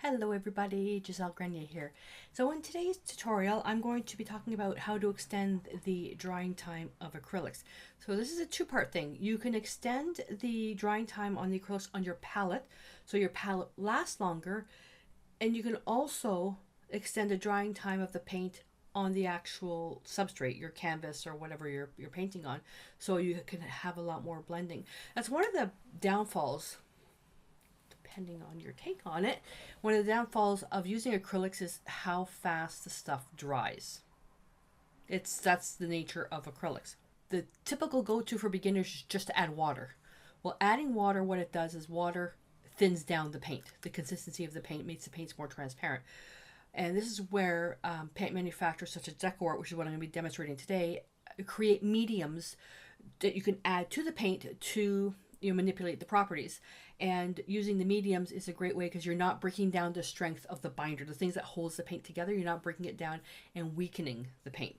Hello everybody, Gisele Grenier here. So in today's tutorial, I'm going to be talking about how to extend the drying time of acrylics. So this is a two-part thing. You can extend the drying time on the acrylics on your palette, so your palette lasts longer, and you can also extend the drying time of the paint on the actual substrate, your canvas or whatever you're painting on, so you can have a lot more blending. That's one of the downfalls, depending on your take on it. One of the downfalls of using acrylics is how fast the stuff dries. That's the nature of acrylics. The typical go-to for beginners is just to add water. Well, adding water, what it does is water thins down the paint. The consistency of the paint makes the paints more transparent. And this is where paint manufacturers such as Decor, which is what I'm going to be demonstrating today, create mediums that you can add to the paint to manipulate the properties. And using the mediums is a great way because you're not breaking down the strength of the binder, the things that holds the paint together. You're not breaking it down and weakening the paint.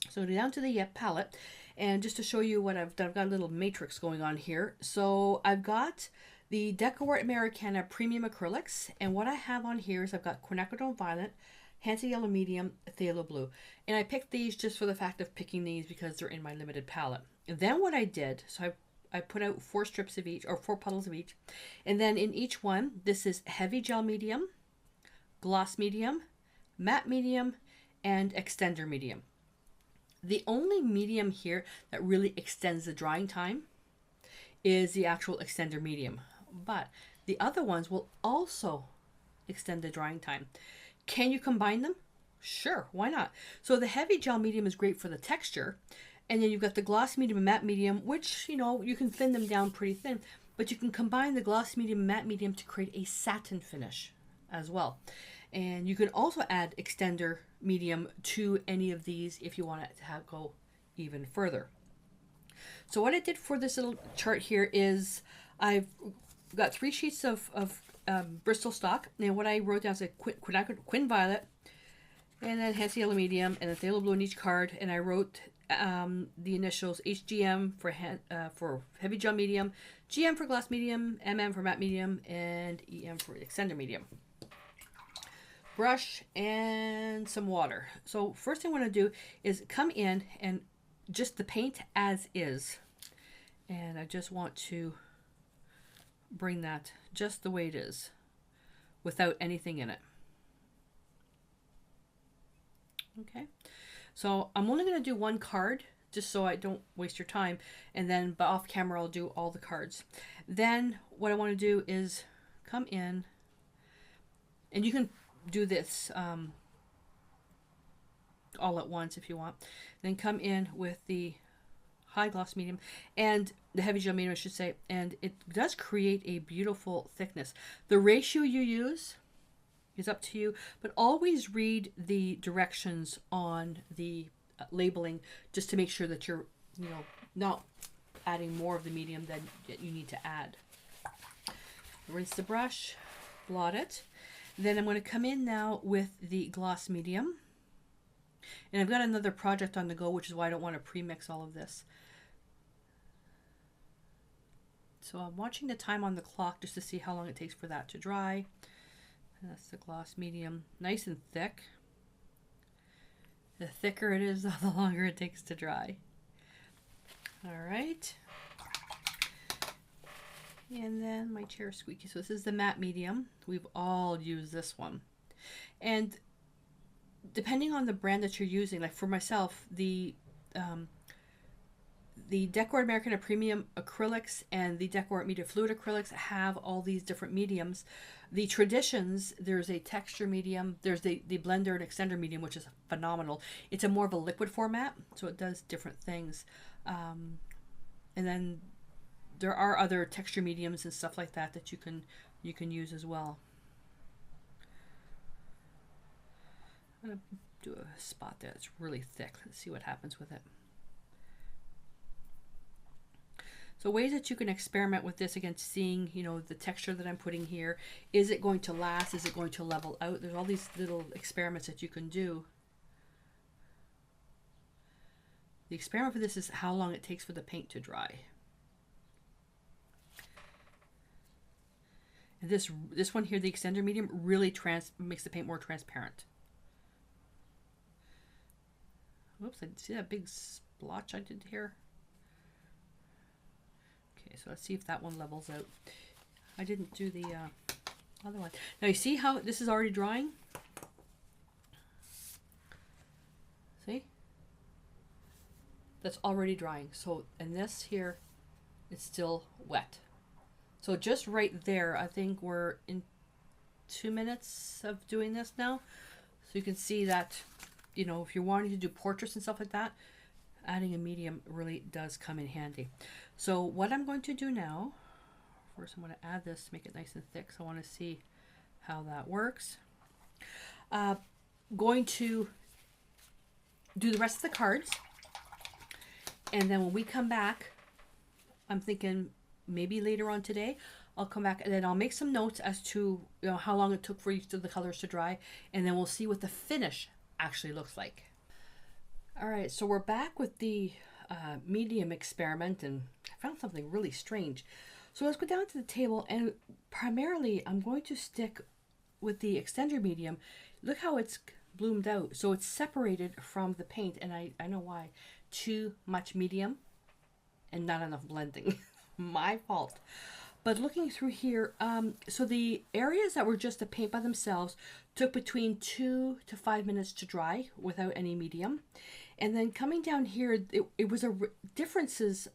So down to the palette, and just to show you what I've done, I've got a little matrix going on here. So I've got the Decor Americana Premium Acrylics, and what I have on here is I've got Quinacridone Violet, Hansa Yellow Medium, Phthalo Blue. And I picked these just for the fact of picking these because they're in my limited palette. And then what I did, so I put out 4 strips of each, or 4 puddles of each. And then in each one, this is heavy gel medium, gloss medium, matte medium, and extender medium. The only medium here that really extends the drying time is the actual extender medium. But the other ones will also extend the drying time. Can you combine them? Sure, why not? So the heavy gel medium is great for the texture. And then you've got the gloss medium and matte medium, which, you can thin them down pretty thin. But you can combine the gloss medium and matte medium to create a satin finish as well. And you can also add extender medium to any of these if you want it to go even further. So what I did for this little chart here is I've got 3 sheets of Bristol stock. And what I wrote down is Quin Violet, and then Hansa Yellow Medium, and then Phthalo Blue on each card. And I wrote the initials HGM for heavy gel medium, GM for gloss medium, MM for matte medium, and EM for extender medium. Brush and some water. So first thing I want to do is come in and just the paint as is. And I just want to bring that just the way it is without anything in it. Okay. So I'm only going to do 1 card just so I don't waste your time. And then off camera, I'll do all the cards. Then what I want to do is come in, and you can do this all at once if you want. Then come in with the high gloss medium and the heavy gel medium, I should say. And it does create a beautiful thickness. The ratio you use is up to you, but always read the directions on the labeling just to make sure that you're not adding more of the medium than you need to add. Rinse the brush, blot it. Then I'm going to come in now with the gloss medium, and I've got another project on the go, which is why I don't want to pre-mix all of this. So I'm watching the time on the clock just to see how long it takes for that to dry. That's the gloss medium, nice and thick. The thicker it is, the longer it takes to dry. All right. And then my chair is squeaky. So this is the matte medium. We've all used this one. And depending on the brand that you're using, like for myself, the Decor Americana Premium Acrylics and the Decor Media Fluid Acrylics have all these different mediums. The Traditions, there's a texture medium, there's the blender and extender medium, which is phenomenal. It's a more of a liquid format, so it does different things. And then there are other texture mediums and stuff like that that you can use as well. I'm going to do a spot there that's really thick. Let's see what happens with it. So ways that you can experiment with this, again, seeing, the texture that I'm putting here. Is it going to last? Is it going to level out? There's all these little experiments that you can do. The experiment for this is how long it takes for the paint to dry. This one here, the extender medium, really makes the paint more transparent. Whoops, I see that big splotch I did here. Okay, so let's see if that one levels out. I didn't do the other one. Now you see how this is already drying? See? That's already drying. So, and this here is still wet. So just right there, I think we're in 2 minutes of doing this now. So you can see that, you know, if you're wanting to do portraits and stuff like that, adding a medium really does come in handy. So what I'm going to do now, first I'm going to add this to make it nice and thick. So I want to see how that works. Going to do the rest of the cards. And then when we come back, I'm thinking maybe later on today, I'll come back and then I'll make some notes as to, you know, how long it took for each of the colors to dry, and then we'll see what the finish actually looks like. All right, so we're back with the medium experiment, and I found something really strange. So let's go down to the table, and primarily I'm going to stick with the extender medium. Look how it's bloomed out. So it's separated from the paint, and I know why. Too much medium and not enough blending. My fault. But looking through here, so the areas that were just the paint by themselves took between 2 to 5 minutes to dry without any medium. And then coming down here, it was differences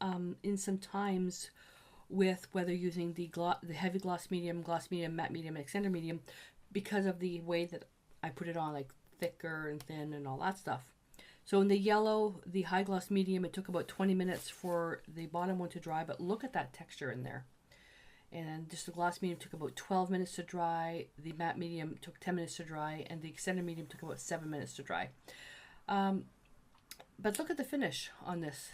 in some times with whether using the heavy gloss medium, matte medium, and extender medium, because of the way that I put it on, like thicker and thin and all that stuff. So in the yellow, the high gloss medium, it took about 20 minutes for the bottom one to dry, but look at that texture in there. And just the gloss medium took about 12 minutes to dry, the matte medium took 10 minutes to dry, and the extended medium took about 7 minutes to dry. But look at the finish on this.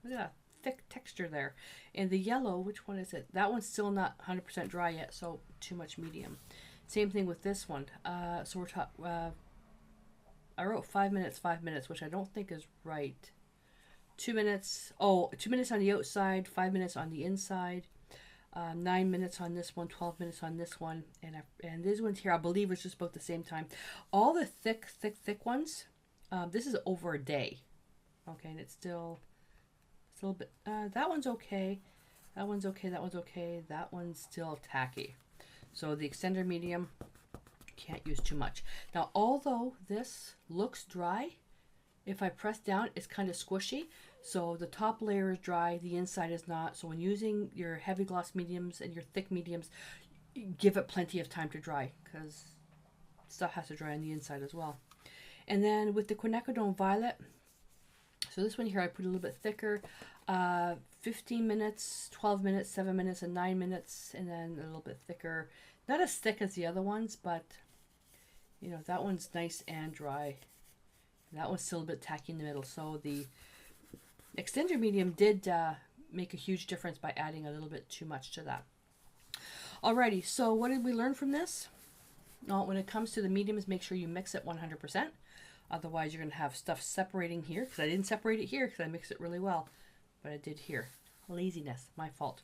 Look at that thick texture there. And the yellow, which one is it? That one's still not 100% dry yet, so too much medium. Same thing with this one. So we're talking... I wrote 5 minutes, which I don't think is right. 2 minutes. Oh, 2 minutes on the outside, 5 minutes on the inside. 9 minutes on this one, 12 minutes on this one, and these ones here I believe was just about the same time. All the thick ones, this is over a day. Okay, and it's still a bit. That one's okay. That one's okay. That one's okay. That one's still tacky. So the extender medium, can't use too much. Now, although this looks dry, if I press down, it's kind of squishy. So the top layer is dry, the inside is not. So when using your heavy gloss mediums and your thick mediums, give it plenty of time to dry, because stuff has to dry on the inside as well. And then with the Quinacridone Violet, so this one here I put a little bit thicker, 15 minutes, 12 minutes, 7 minutes, and 9 minutes, and then a little bit thicker. Not as thick as the other ones, but you know, that one's nice and dry. That one's still a bit tacky in the middle. So the extender medium did make a huge difference by adding a little bit too much to that. Alrighty, so what did we learn from this? Well, when it comes to the mediums, make sure you mix it 100%. Otherwise, you're going to have stuff separating here. Because I didn't separate it here because I mixed it really well. But I did here. Laziness, my fault.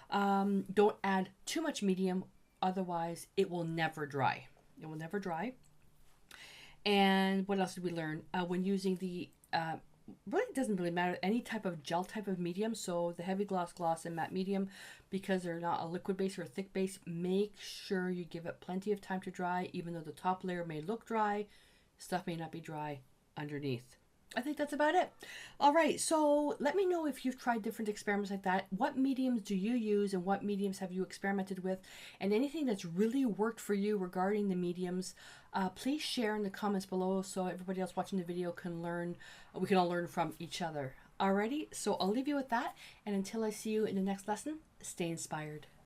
Don't add too much medium. Otherwise, it will never dry. It will never dry. And what else did we learn? When using the, really doesn't really matter, any type of gel type of medium. So the heavy gloss, and matte medium, because they're not a liquid base or a thick base, make sure you give it plenty of time to dry. Even though the top layer may look dry, stuff may not be dry underneath. I think that's about it. All right, so let me know if you've tried different experiments like that. What mediums do you use, and what mediums have you experimented with? And anything that's really worked for you regarding the mediums, please share in the comments below so everybody else watching the video can learn. We can all learn from each other. Alrighty, so I'll leave you with that, and until I see you in the next lesson, stay inspired.